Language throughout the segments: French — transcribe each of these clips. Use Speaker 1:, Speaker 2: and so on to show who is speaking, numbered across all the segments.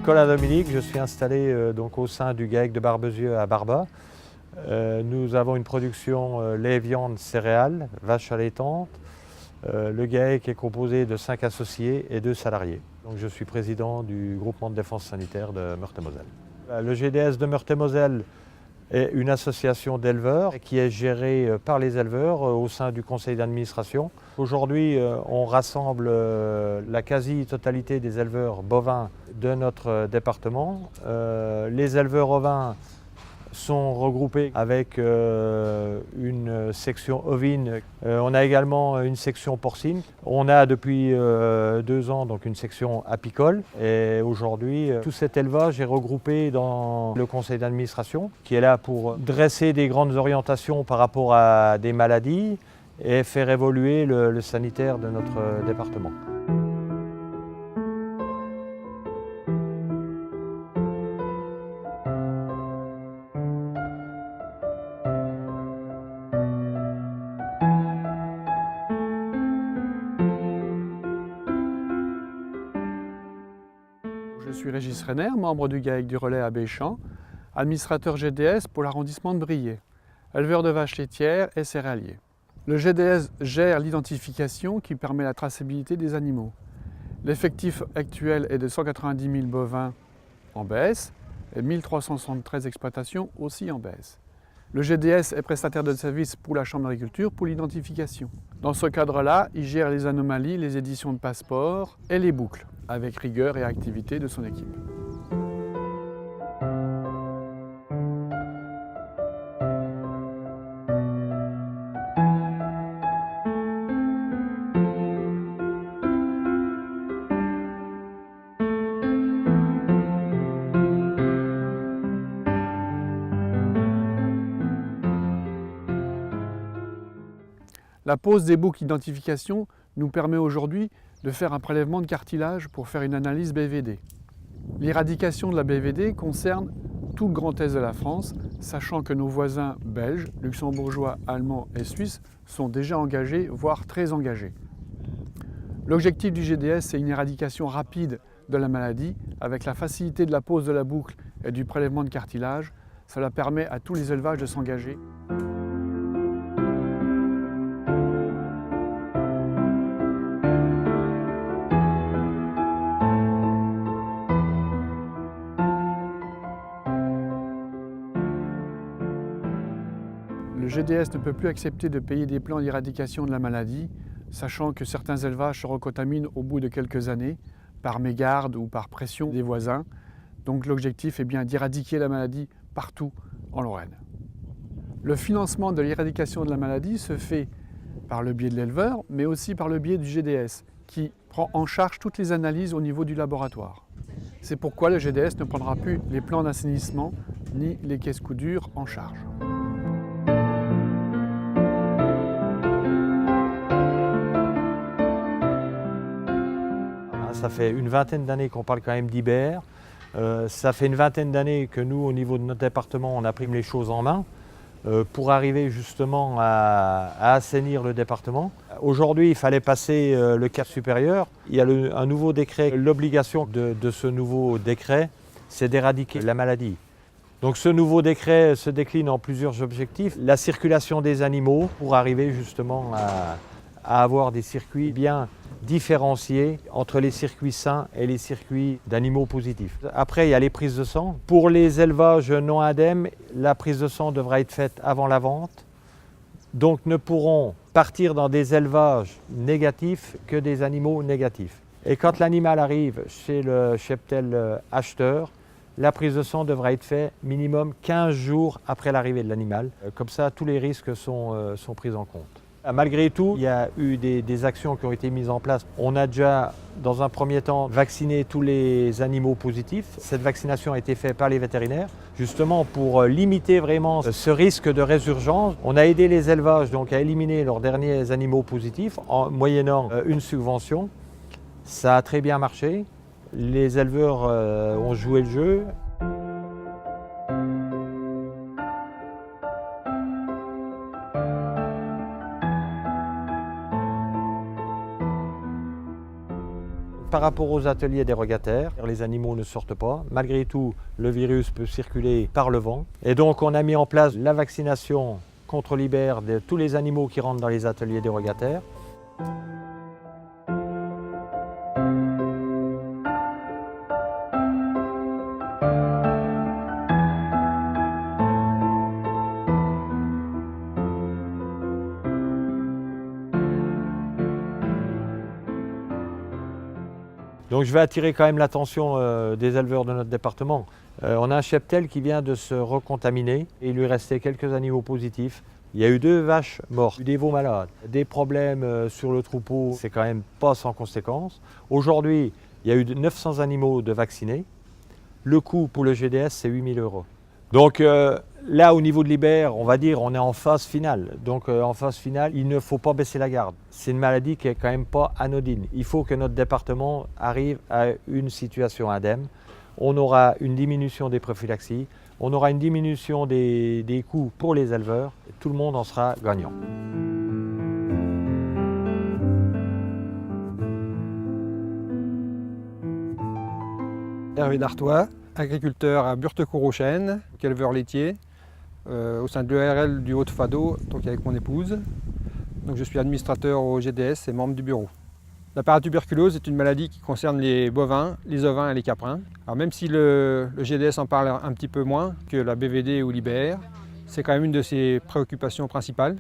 Speaker 1: Colin Dominique, je suis installé donc au sein du GAEC de Barbezieux à Barba. Nous avons une production lait, viande, céréales, vaches allaitantes. Le GAEC est composé de 5 associés et 2 salariés. Donc je suis président du groupement de défense sanitaire de Meurthe-et-Moselle. Le GDS de Meurthe-et-Moselle est une association d'éleveurs qui est gérée par les éleveurs au sein du conseil d'administration. Aujourd'hui, on rassemble la quasi-totalité des éleveurs bovins de notre département. Les éleveurs ovins sont regroupés avec une section ovine. On a également une section porcine. On a depuis 2 ans donc une section apicole. Et aujourd'hui, tout cet élevage est regroupé dans le conseil d'administration qui est là pour dresser des grandes orientations par rapport à des maladies et faire évoluer le sanitaire de notre département.
Speaker 2: Je suis Régis Renner, membre du GAEC du Relais à Béchamp, administrateur GDS pour l'arrondissement de Briey, éleveur de vaches laitières et céréalier. Le GDS gère l'identification qui permet la traçabilité des animaux. L'effectif actuel est de 190 000 bovins en baisse et 1373 exploitations aussi en baisse. Le GDS est prestataire de services pour la Chambre d'agriculture pour l'identification. Dans ce cadre-là, il gère les anomalies, les éditions de passeports et les boucles, avec rigueur et activité de son équipe. La pose des boucles d'identification nous permet aujourd'hui de faire un prélèvement de cartilage pour faire une analyse BVD. L'éradication de la BVD concerne tout le Grand Est de la France, sachant que nos voisins belges, luxembourgeois, allemands et suisses sont déjà engagés, voire très engagés. L'objectif du GDS, c'est une éradication rapide de la maladie. Avec la facilité de la pose de la boucle et du prélèvement de cartilage, cela permet à tous les élevages de s'engager. Le GDS ne peut plus accepter de payer des plans d'éradication de la maladie, sachant que certains élevages se recontaminent au bout de quelques années, par mégarde ou par pression des voisins. Donc l'objectif est bien d'éradiquer la maladie partout en Lorraine. Le financement de l'éradication de la maladie se fait par le biais de l'éleveur, mais aussi par le biais du GDS, qui prend en charge toutes les analyses au niveau du laboratoire. C'est pourquoi le GDS ne prendra plus les plans d'assainissement ni les caisses-coups durs en charge.
Speaker 1: Ça fait une vingtaine d'années qu'on parle quand même d'Iber. Ça fait une vingtaine d'années que nous, au niveau de notre département, on a pris les choses en main pour arriver justement à assainir le département. Aujourd'hui, il fallait passer le cap supérieur. Il y a un nouveau décret. L'obligation de ce nouveau décret, c'est d'éradiquer la maladie. Donc ce nouveau décret se décline en plusieurs objectifs. La circulation des animaux pour arriver justement à avoir des circuits bien différenciés entre les circuits sains et les circuits d'animaux positifs. Après, il y a les prises de sang. Pour les élevages non indemnes, la prise de sang devra être faite avant la vente. Donc ne pourront partir dans des élevages négatifs que des animaux négatifs. Et quand l'animal arrive chez le cheptel acheteur, la prise de sang devra être faite minimum 15 jours après l'arrivée de l'animal. Comme ça, tous les risques sont pris en compte. Malgré tout, il y a eu des actions qui ont été mises en place. On a déjà, dans un premier temps, vacciné tous les animaux positifs. Cette vaccination a été faite par les vétérinaires, justement pour limiter vraiment ce risque de résurgence. On a aidé les élevages donc, à éliminer leurs derniers animaux positifs en moyennant une subvention. Ça a très bien marché. Les éleveurs ont joué le jeu. Par rapport aux ateliers dérogataires, les animaux ne sortent pas. Malgré tout, le virus peut circuler par le vent. Et donc on a mis en place la vaccination contre l'IBER de tous les animaux qui rentrent dans les ateliers dérogataires. Donc je vais attirer quand même l'attention des éleveurs de notre département. On a un cheptel qui vient de se recontaminer et il lui restait quelques animaux positifs. Il y a eu 2 vaches mortes, des veaux malades, des problèmes sur le troupeau, c'est quand même pas sans conséquence. Aujourd'hui, il y a eu 900 animaux de vaccinés. Le coût pour le GDS, c'est 8 000 €. Donc là, au niveau de l'IBER, on va dire on est en phase finale. Donc en phase finale, il ne faut pas baisser la garde. C'est une maladie qui est quand même pas anodine. Il faut que notre département arrive à une situation indemne. On aura une diminution des prophylaxies, on aura une diminution des coûts pour les éleveurs. Tout le monde en sera gagnant.
Speaker 3: Hervé Dartois, agriculteur à Burtecourt-aux-Chênes, éleveur laitier, au sein de l'ERL du Haut-de-Fado, donc avec mon épouse. Donc je suis administrateur au GDS et membre du bureau. La paratuberculose est une maladie qui concerne les bovins, les ovins et les caprins. Alors même si le GDS en parle un petit peu moins que la BVD ou l'IBR, c'est quand même une de ses préoccupations principales.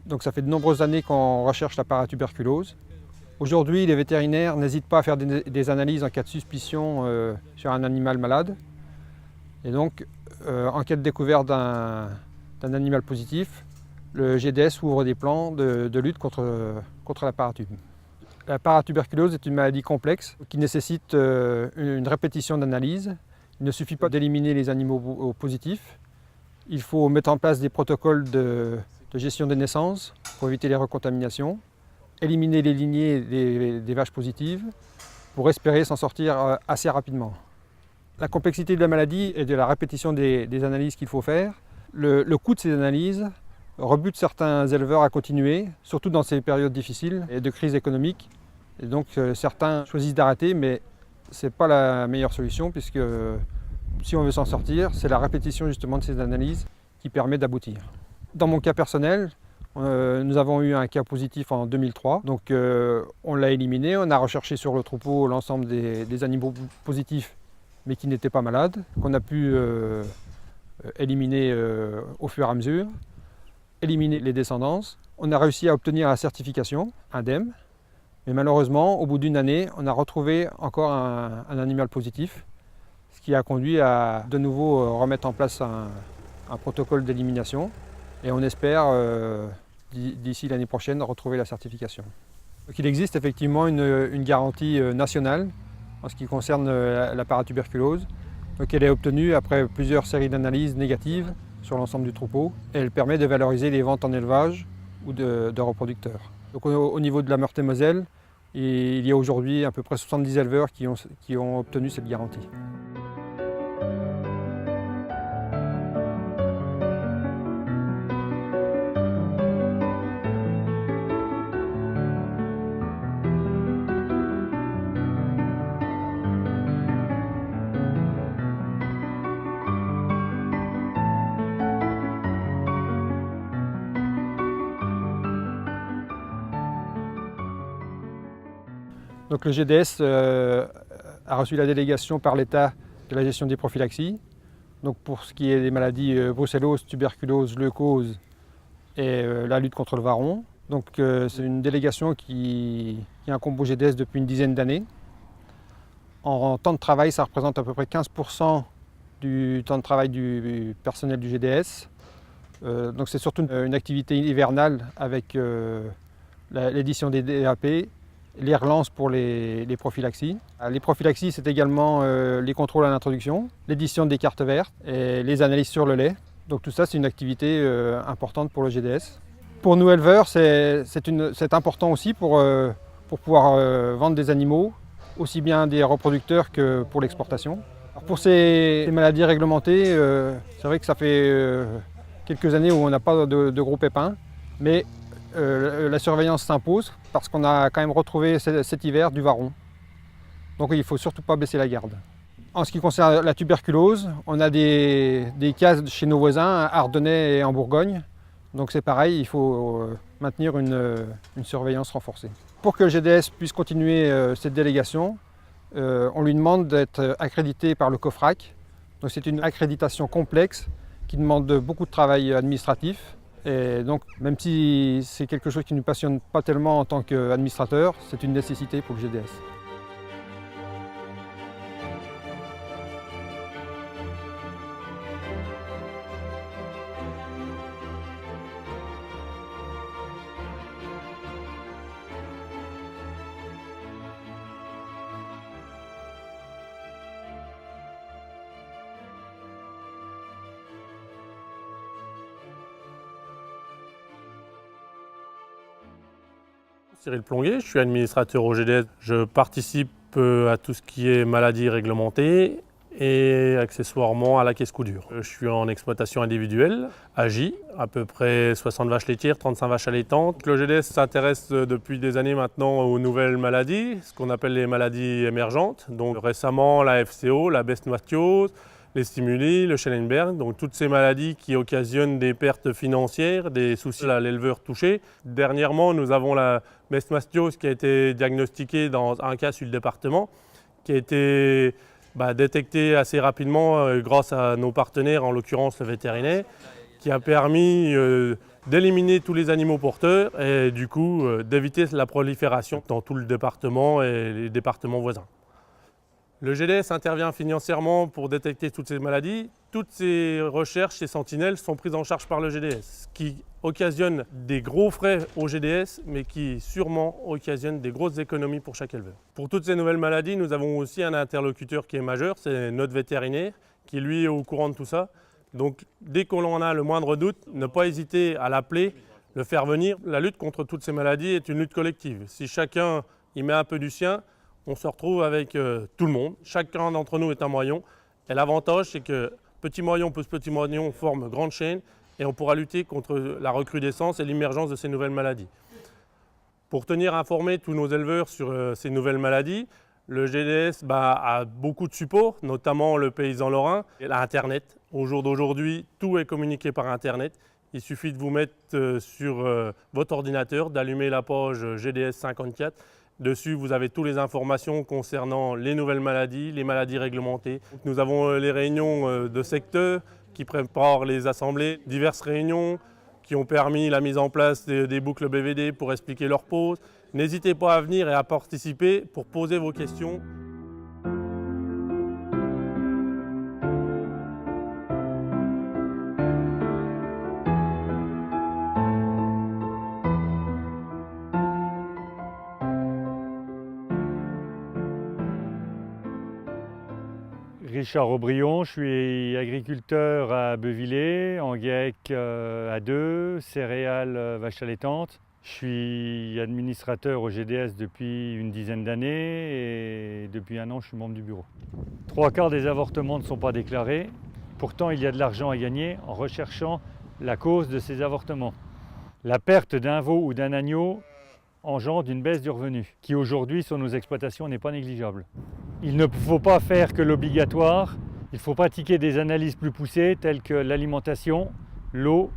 Speaker 3: Donc ça fait de nombreuses années qu'on recherche la paratuberculose. Aujourd'hui, les vétérinaires n'hésitent pas à faire des analyses en cas de suspicion sur un animal malade. Et donc, en cas de découverte d'un animal positif, le GDS ouvre des plans de lutte contre la paratube. La paratuberculose est une maladie complexe qui nécessite une répétition d'analyses. Il ne suffit pas d'éliminer les animaux positifs. Il faut mettre en place des protocoles de gestion des naissances pour éviter les recontaminations, éliminer les lignées des vaches positives pour espérer s'en sortir assez rapidement. La complexité de la maladie et de la répétition des analyses qu'il faut faire, le coût de ces analyses rebute certains éleveurs à continuer, surtout dans ces périodes difficiles et de crise économique. Et donc certains choisissent d'arrêter, mais ce n'est pas la meilleure solution puisque si on veut s'en sortir, c'est la répétition justement de ces analyses qui permet d'aboutir. Dans mon cas personnel, nous avons eu un cas positif en 2003, donc on l'a éliminé, on a recherché sur le troupeau l'ensemble des animaux positifs mais qui n'étaient pas malades, qu'on a pu éliminer au fur et à mesure, éliminer les descendances. On a réussi à obtenir la certification indemne, mais malheureusement, au bout d'une année, on a retrouvé encore un animal positif, ce qui a conduit à de nouveau remettre en place un protocole d'élimination. Et on espère, d'ici l'année prochaine, retrouver la certification. Donc, il existe effectivement une garantie nationale en ce qui concerne la paratuberculose. Donc, elle est obtenue après plusieurs séries d'analyses négatives sur l'ensemble du troupeau. Et elle permet de valoriser les ventes en élevage ou de reproducteurs. Donc, au niveau de la Meurthe-et-Moselle, il y a aujourd'hui à peu près 70 éleveurs qui ont obtenu cette garantie. Donc le GDS a reçu la délégation par l'État de la gestion des prophylaxies. Donc pour ce qui est des maladies brucellose, tuberculose, leucose et la lutte contre le varron. Donc c'est une délégation qui incombe au GDS depuis une dizaine d'années. En temps de travail, ça représente à peu près 15% du temps de travail du personnel du GDS. Donc c'est surtout une activité hivernale avec l'édition des DAP, les relances pour les prophylaxies. Les prophylaxies, c'est également les contrôles à l'introduction, l'édition des cartes vertes et les analyses sur le lait. Donc tout ça, c'est une activité importante pour le GDS. Pour nous éleveurs, c'est important aussi pour pouvoir vendre des animaux, aussi bien des reproducteurs que pour l'exportation. Pour ces maladies réglementées, c'est vrai que ça fait quelques années où on n'a pas de gros pépins, mais la surveillance s'impose parce qu'on a quand même retrouvé cet hiver du varron. Donc il ne faut surtout pas baisser la garde. En ce qui concerne la tuberculose, on a des cas chez nos voisins, à Ardennais et en Bourgogne. Donc c'est pareil, il faut maintenir une surveillance renforcée. Pour que le GDS puisse continuer cette délégation, on lui demande d'être accrédité par le COFRAC. Donc c'est une accréditation complexe qui demande beaucoup de travail administratif. Et donc même si c'est quelque chose qui ne nous passionne pas tellement en tant qu'administrateur, c'est une nécessité pour le GDS.
Speaker 4: Cyril Plonguet, je suis administrateur au GDS. Je participe à tout ce qui est maladies réglementées et accessoirement à la caisse coup dur. Je suis en exploitation individuelle, AJ, à peu près 60 vaches laitières, 35 vaches allaitantes. Le GDS s'intéresse depuis des années maintenant aux nouvelles maladies, ce qu'on appelle les maladies émergentes. Donc récemment la FCO, la bestmastiose, les stimuli, le Schellenberg, donc toutes ces maladies qui occasionnent des pertes financières, des soucis à l'éleveur touché. Dernièrement, nous avons la bestmastiose qui a été diagnostiquée dans un cas sur le département, qui a été détectée assez rapidement grâce à nos partenaires, en l'occurrence le vétérinaire, qui a permis d'éliminer tous les animaux porteurs et du coup d'éviter la prolifération dans tout le département et les départements voisins. Le GDS intervient financièrement pour détecter toutes ces maladies. Toutes ces recherches, ces sentinelles sont prises en charge par le GDS, ce qui occasionne des gros frais au GDS, mais qui sûrement occasionne des grosses économies pour chaque éleveur. Pour toutes ces nouvelles maladies, nous avons aussi un interlocuteur qui est majeur, c'est notre vétérinaire, qui lui est au courant de tout ça. Donc dès qu'on en a le moindre doute, ne pas hésiter à l'appeler, le faire venir. La lutte contre toutes ces maladies est une lutte collective. Si chacun y met un peu du sien, on se retrouve avec tout le monde. Chacun d'entre nous est un maillon. Et l'avantage, c'est que petit maillon plus petit maillon forme grande chaîne et on pourra lutter contre la recrudescence et l'émergence de ces nouvelles maladies. Pour tenir informés tous nos éleveurs sur ces nouvelles maladies, le GDS a beaucoup de supports, notamment le paysan lorrain et l'Internet. Au jour d'aujourd'hui, tout est communiqué par Internet. Il suffit de vous mettre sur votre ordinateur, d'allumer la page GDS 54. Dessus, vous avez toutes les informations concernant les nouvelles maladies, les maladies réglementées. Nous avons les réunions de secteur qui préparent les assemblées, diverses réunions qui ont permis la mise en place des boucles BVD pour expliquer leurs pauses. N'hésitez pas à venir et à participer pour poser vos questions.
Speaker 5: Richard Aubrion, je suis agriculteur à Beuvillé, en GAEC à 2, céréales vaches allaitantes. Je suis administrateur au GDS depuis une dizaine d'années et depuis un an je suis membre du bureau. 3/4 des avortements ne sont pas déclarés, pourtant il y a de l'argent à gagner en recherchant la cause de ces avortements. La perte d'un veau ou d'un agneau engendre une baisse du revenu, qui aujourd'hui sur nos exploitations n'est pas négligeable. Il ne faut pas faire que l'obligatoire, il faut pratiquer des analyses plus poussées telles que l'alimentation, l'eau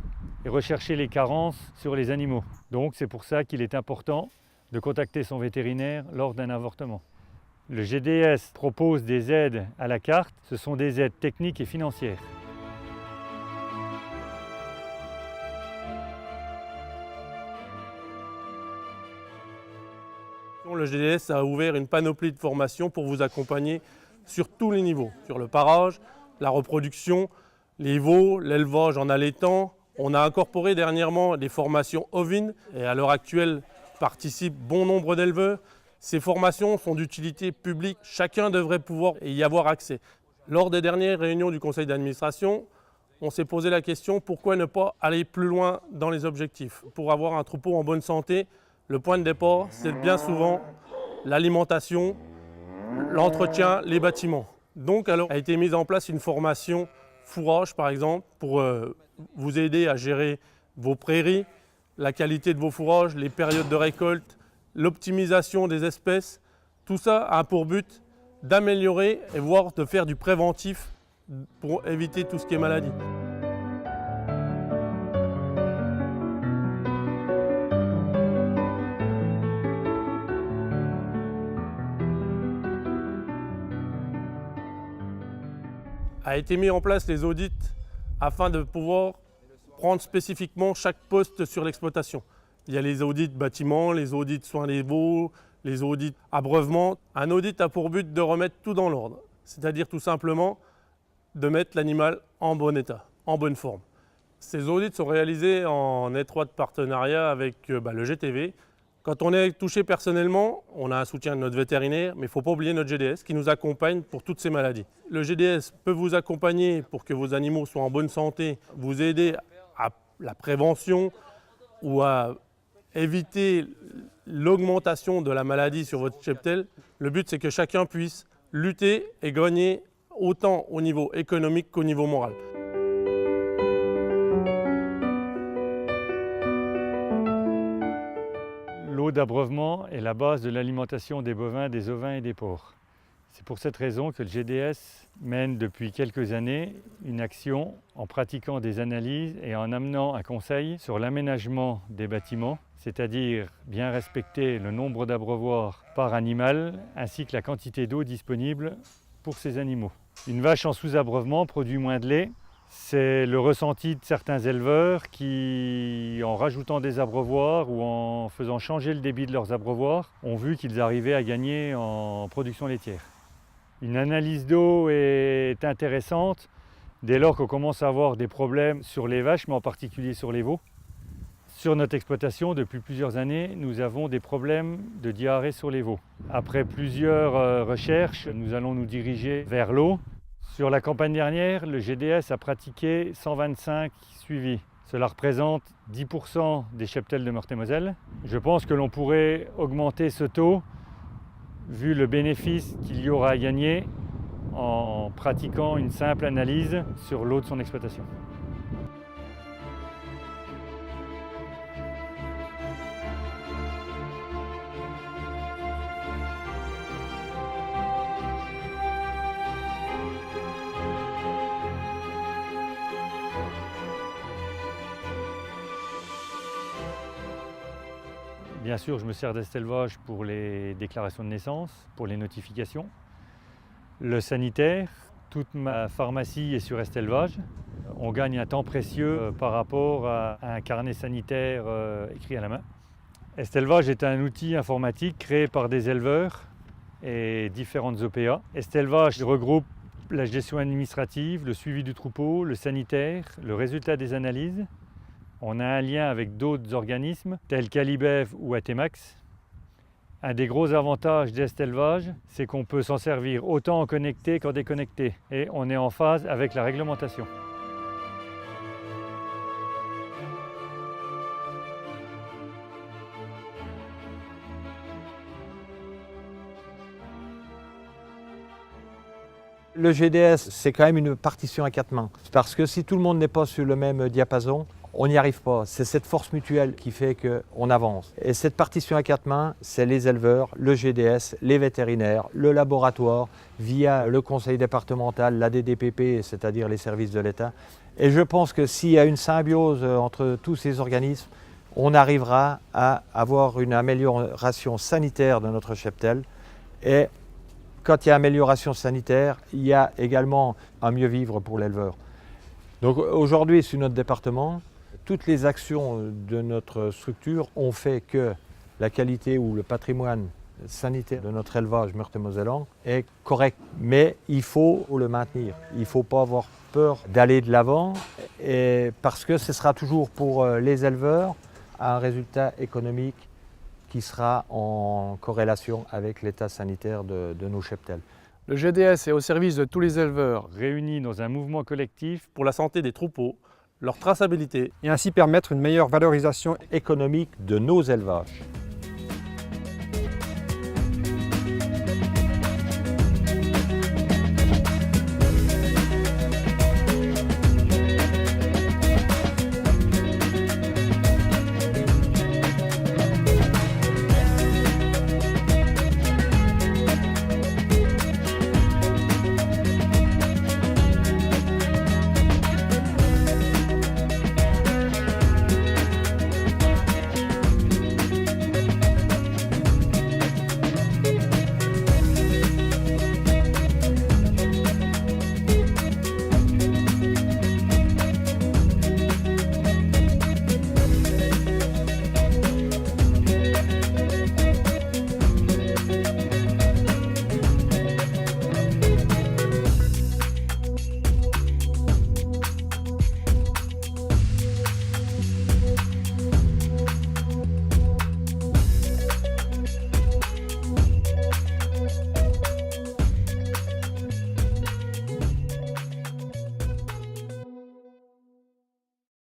Speaker 5: et rechercher les carences sur les animaux. Donc c'est pour ça qu'il est important de contacter son vétérinaire lors d'un avortement. Le GDS propose des aides à la carte, ce sont des aides techniques et financières.
Speaker 4: Le GDS a ouvert une panoplie de formations pour vous accompagner sur tous les niveaux, sur le parage, la reproduction, les veaux, l'élevage en allaitant. On a incorporé dernièrement des formations ovines et à l'heure actuelle participent bon nombre d'éleveurs. Ces formations sont d'utilité publique, chacun devrait pouvoir y avoir accès. Lors des dernières réunions du conseil d'administration, on s'est posé la question pourquoi ne pas aller plus loin dans les objectifs. Pour avoir un troupeau en bonne santé, le point de départ, c'est bien souvent l'alimentation, l'entretien, les bâtiments. Donc alors a été mise en place une formation fourrage par exemple pour vous aider à gérer vos prairies, la qualité de vos fourrages, les périodes de récolte, l'optimisation des espèces. Tout ça a pour but d'améliorer et voire de faire du préventif pour éviter tout ce qui est maladie. A été mis en place les audits afin de pouvoir prendre spécifiquement chaque poste sur l'exploitation. Il y a les audits bâtiments, les audits soins des veaux, les audits abreuvement. Un audit a pour but de remettre tout dans l'ordre, c'est-à-dire tout simplement de mettre l'animal en bon état, en bonne forme. Ces audits sont réalisés en étroit partenariat avec le GTV. Quand on est touché personnellement, on a un soutien de notre vétérinaire, mais il ne faut pas oublier notre GDS qui nous accompagne pour toutes ces maladies. Le GDS peut vous accompagner pour que vos animaux soient en bonne santé, vous aider à la prévention ou à éviter l'augmentation de la maladie sur votre cheptel. Le but, c'est que chacun puisse lutter et gagner autant au niveau économique qu'au niveau moral.
Speaker 5: L'eau d'abreuvement est la base de l'alimentation des bovins, des ovins et des porcs. C'est pour cette raison que le GDS mène depuis quelques années une action en pratiquant des analyses et en amenant un conseil sur l'aménagement des bâtiments, c'est-à-dire bien respecter le nombre d'abreuvoirs par animal ainsi que la quantité d'eau disponible pour ces animaux. Une vache en sous-abreuvement produit moins de lait. C'est le ressenti de certains éleveurs qui, en rajoutant des abreuvoirs ou en faisant changer le débit de leurs abreuvoirs, ont vu qu'ils arrivaient à gagner en production laitière. Une analyse d'eau est intéressante dès lors qu'on commence à avoir des problèmes sur les vaches, mais en particulier sur les veaux. Sur notre exploitation, depuis plusieurs années, nous avons des problèmes de diarrhée sur les veaux. Après plusieurs recherches, nous allons nous diriger vers l'eau. Sur la campagne dernière, le GDS a pratiqué 125 suivis. Cela représente 10% des cheptels de Meurthe-et-Moselle. Je pense que l'on pourrait augmenter ce taux vu le bénéfice qu'il y aura à gagner en pratiquant une simple analyse sur l'eau de son exploitation. Bien sûr, je me sers d'Estelvage pour les déclarations de naissance, pour les notifications. Le sanitaire, toute ma pharmacie est sur Estelvage. On gagne un temps précieux par rapport à un carnet sanitaire écrit à la main. Estelvage est un outil informatique créé par des éleveurs et différentes OPA. Estelvage regroupe la gestion administrative, le suivi du troupeau, le sanitaire, le résultat des analyses. On a un lien avec d'autres organismes tels qu'Alibev ou Atemax. Un des gros avantages d'Estelvage, c'est qu'on peut s'en servir autant en connecté qu'en déconnecté. Et on est en phase avec la réglementation.
Speaker 1: Le GDS, c'est quand même une partition à 4 mains. Parce que si tout le monde n'est pas sur le même diapason, on n'y arrive pas. C'est cette force mutuelle qui fait qu'on avance. Et cette partition à 4 mains, c'est les éleveurs, le GDS, les vétérinaires, le laboratoire, via le conseil départemental, la DDPP, c'est-à-dire les services de l'État. Et je pense que s'il y a une symbiose entre tous ces organismes, on arrivera à avoir une amélioration sanitaire de notre cheptel. Et quand il y a amélioration sanitaire, il y a également un mieux vivre pour l'éleveur. Donc aujourd'hui, sur notre département, toutes les actions de notre structure ont fait que la qualité ou le patrimoine sanitaire de notre élevage meurthe-et-mosellan est correct. Mais il faut le maintenir. Il ne faut pas avoir peur d'aller de l'avant parce que ce sera toujours pour les éleveurs un résultat économique qui sera en corrélation avec l'état sanitaire de nos cheptels.
Speaker 2: Le GDS est au service de tous les éleveurs.
Speaker 5: Réunis dans un mouvement collectif
Speaker 4: Pour la santé des troupeaux, leur traçabilité
Speaker 3: et ainsi permettre une meilleure valorisation
Speaker 1: économique de nos élevages.